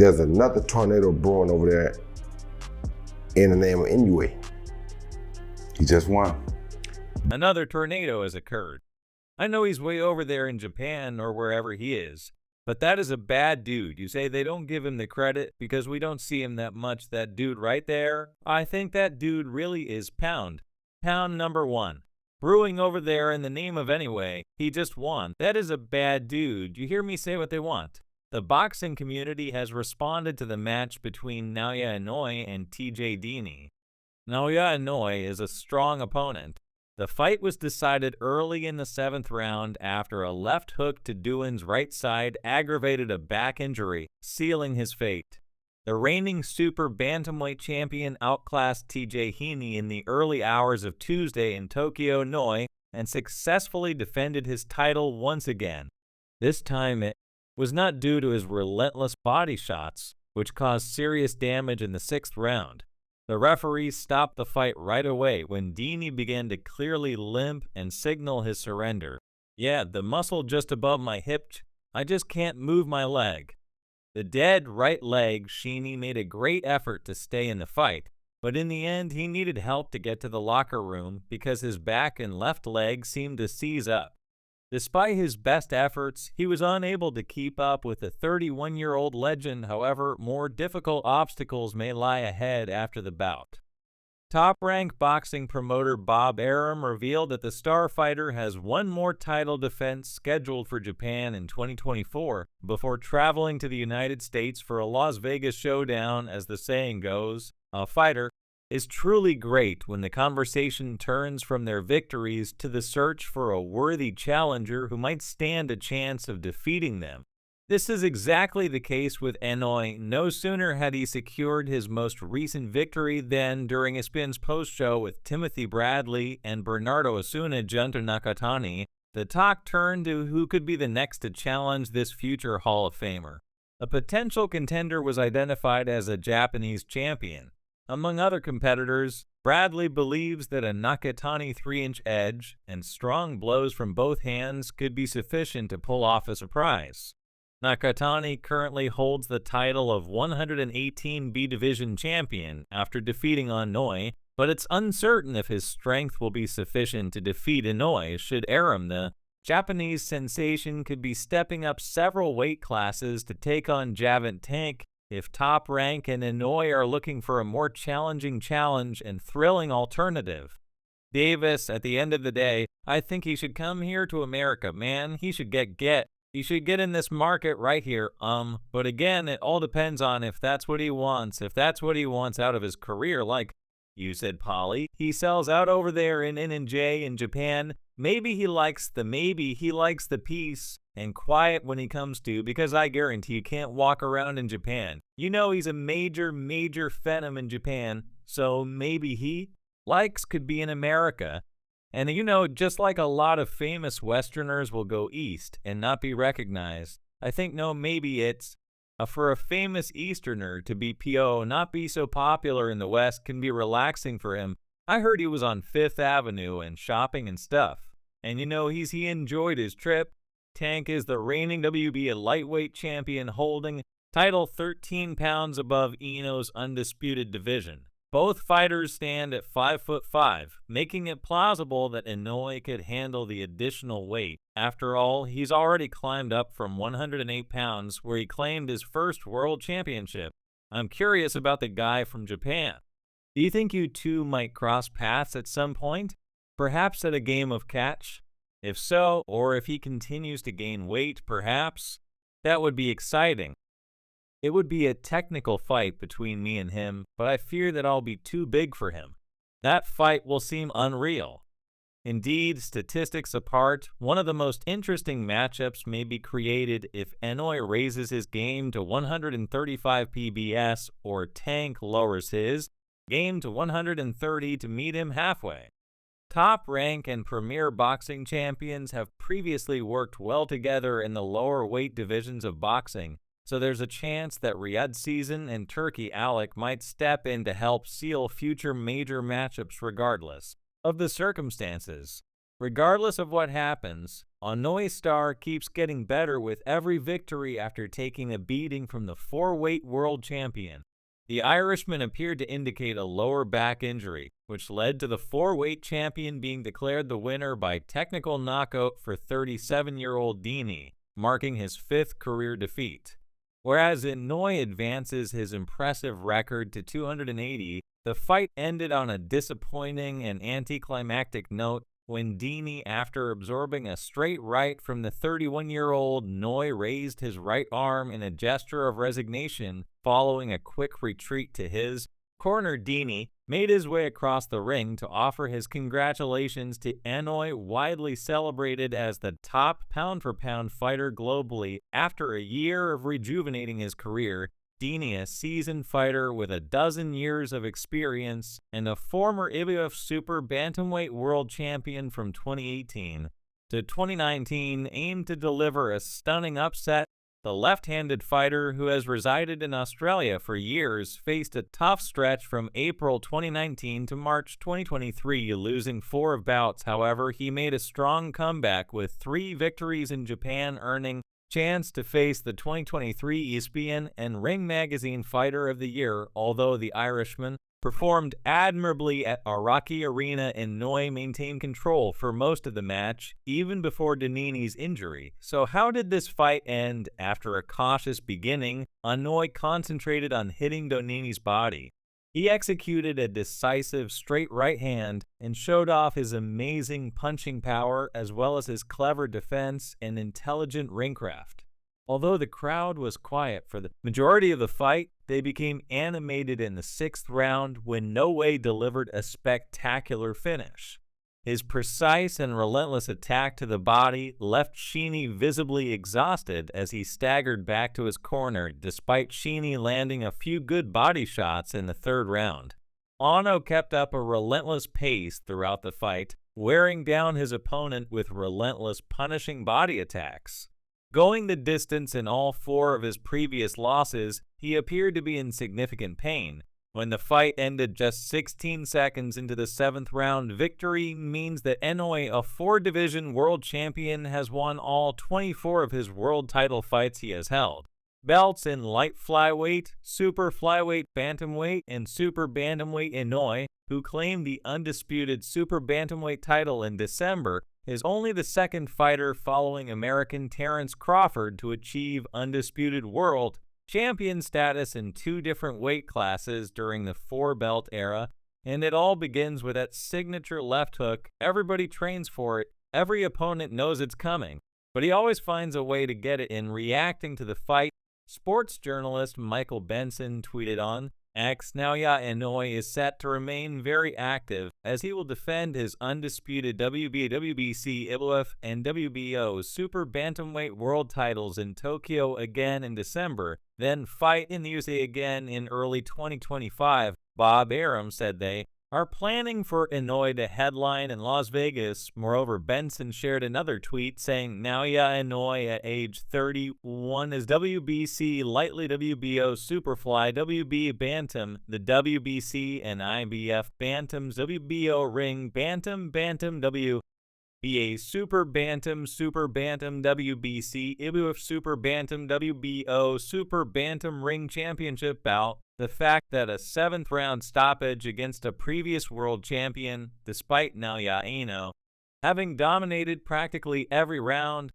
There's another tornado brewing over there in the name of Inoue. He just won. Another tornado has occurred. I know he's way over there in Japan or wherever he is, but that is a bad dude. You say they don't give him the credit because we don't see him that much. That dude right there, I think that dude really is Pound. Pound number one. Brewing over there in the name of Inoue, he just won. That is a bad dude. You hear me say what they want. The boxing community has responded to the match between Naoya Inoue and Doheny. Naoya Inoue is a strong opponent. The fight was decided early in the 7th round after a left hook to Doheny's right side aggravated a back injury, sealing his fate. The reigning super bantamweight champion outclassed Doheny in the early hours of Tuesday in Tokyo, Inoue, and successfully defended his title once again. This time it was not due to his relentless body shots, which caused serious damage in the 6th round. The referee stopped the fight right away when Doheny began to clearly limp and signal his surrender. Yeah, the muscle just above my hip, I just can't move my leg. The dead right leg, Sheeny made a great effort to stay in the fight, but in the end he needed help to get to the locker room because his back and left leg seemed to seize up. Despite his best efforts, he was unable to keep up with the 31-year-old legend. However, more difficult obstacles may lie ahead after the bout. Top-Rank boxing promoter Bob Arum revealed that the star fighter has one more title defense scheduled for Japan in 2024 before traveling to the United States for a Las Vegas showdown. As the saying goes, a fighter is truly great when the conversation turns from their victories to the search for a worthy challenger who might stand a chance of defeating them. This is exactly the case with Inoue. No sooner had he secured his most recent victory than, during a Spins post-show with Timothy Bradley and Bernardo Osuna Junta Nakatani, the talk turned to who could be the next to challenge this future Hall of Famer. A potential contender was identified as a Japanese champion. Among other competitors, Bradley believes that a Nakatani 3-inch edge and strong blows from both hands could be sufficient to pull off a surprise. Nakatani currently holds the title of 118 B Division champion after defeating Inoue, but it's uncertain if his strength will be sufficient to defeat Inoue should Arum. The Japanese sensation could be stepping up several weight classes to take on Javant Tank if Top Rank and Inoue are looking for a more challenging challenge and thrilling alternative. Davis, at the end of the day, I think he should come here to America, man. He should get. He should get in this market right here. But again, it all depends on if that's what he wants. If that's what he wants out of his career, like you said, Polly, he sells out over there in N&J in Japan. Maybe he likes the peace and quiet when he comes to, because I guarantee you can't walk around in Japan. You know he's a major phenom in Japan, so maybe he could be in America. And you know, just like a lot of famous Westerners will go east and not be recognized, I think maybe it's for a famous Easterner to be PO, not be so popular in the West, can be relaxing for him. I heard he was on 5th Avenue and shopping and stuff. And you know, he enjoyed his trip. Tank is the reigning WBA lightweight champion, holding title 13 pounds above Ino's undisputed division. Both fighters stand at 5'5", making it plausible that Inoue could handle the additional weight. After all, he's already climbed up from 108 pounds, where he claimed his first world championship. I'm curious about the guy from Japan. Do you think you two might cross paths at some point? Perhaps at a game of catch? If so, or if he continues to gain weight, perhaps, that would be exciting. It would be a technical fight between me and him, but I fear that I'll be too big for him. That fight will seem unreal. Indeed, statistics apart, one of the most interesting matchups may be created if Inoue raises his game to 135 PBS or Tank lowers his game to 130 to meet him halfway. Top Rank and Premier Boxing champions have previously worked well together in the lower weight divisions of boxing, so there's a chance that Riyadh Season and Turkey Alec might step in to help seal future major matchups regardless of the circumstances. Regardless of what happens, Inoue's star keeps getting better with every victory after taking a beating from the 4-weight world champion. The Irishman appeared to indicate a lower back injury, which led to the 4-weight champion being declared the winner by technical knockout for 37-year-old Doheny, marking his 5th career defeat. Whereas Inoue advances his impressive record to 280, the fight ended on a disappointing and anticlimactic note when Doheny, after absorbing a straight right from the 31-year-old Inoue, raised his right arm in a gesture of resignation following a quick retreat to his corner. Doheny made his way across the ring to offer his congratulations to Inoue, widely celebrated as the top pound-for-pound fighter globally after a year of rejuvenating his career. Doheny, a seasoned fighter with a dozen years of experience and a former IBF Super Bantamweight World Champion from 2018 to 2019, aimed to deliver a stunning upset. The left-handed fighter, who has resided in Australia for years, faced a tough stretch from April 2019 to March 2023, losing 4 bouts. However, he made a strong comeback with 3 victories in Japan, earning chance to face the 2023 ESPN and Ring Magazine Fighter of the Year. Although the Irishman performed admirably at Araki Arena, Inoue maintained control for most of the match, even before Doheny's injury. So how did this fight end? After a cautious beginning, Inoue concentrated on hitting Doheny's body. He executed a decisive straight right hand and showed off his amazing punching power as well as his clever defense and intelligent ringcraft. Although the crowd was quiet for the majority of the fight, they became animated in the 6th round when Inoue delivered a spectacular finish. His precise and relentless attack to the body left Doheny visibly exhausted as he staggered back to his corner, despite Doheny landing a few good body shots in the 3rd round. Inoue kept up a relentless pace throughout the fight, wearing down his opponent with relentless punishing body attacks. Going the distance in all 4 of his previous losses, he appeared to be in significant pain. When the fight ended just 16 seconds into the 7th round, victory means that Inoue, a 4-division world champion, has won all 24 of his world title fights he has held. Belts in light flyweight, super flyweight, bantamweight, and super bantamweight. Inoue, who claimed the undisputed super bantamweight title in December, is only the 2nd fighter following American Terrence Crawford to achieve undisputed world champion status in 2 different weight classes during the 4-belt era, and it all begins with that signature left hook. Everybody trains for it, every opponent knows it's coming, but he always finds a way to get it in. Reacting to the fight, sports journalist Michael Benson tweeted on X, "Naoya Inoue is set to remain very active as he will defend his undisputed WBA, WBC, IBF, and WBO Super Bantamweight World titles in Tokyo again in December, then fight in the USA again in early 2025. Bob Arum said they are planning for Inoue to headline in Las Vegas. Moreover, Benson shared another tweet saying Naoya Inoue at age 31 is WBC Lightly, WBO Superfly, WB Bantam, the WBC and IBF Bantams, WBO Ring Bantam, Bantam WBA Super Bantam, Super Bantam, WBC, IBF Super Bantam, WBO Super Bantam Ring Championship bout. The fact that a 7th round stoppage against a previous world champion, despite Naoya Inoue having dominated practically every round,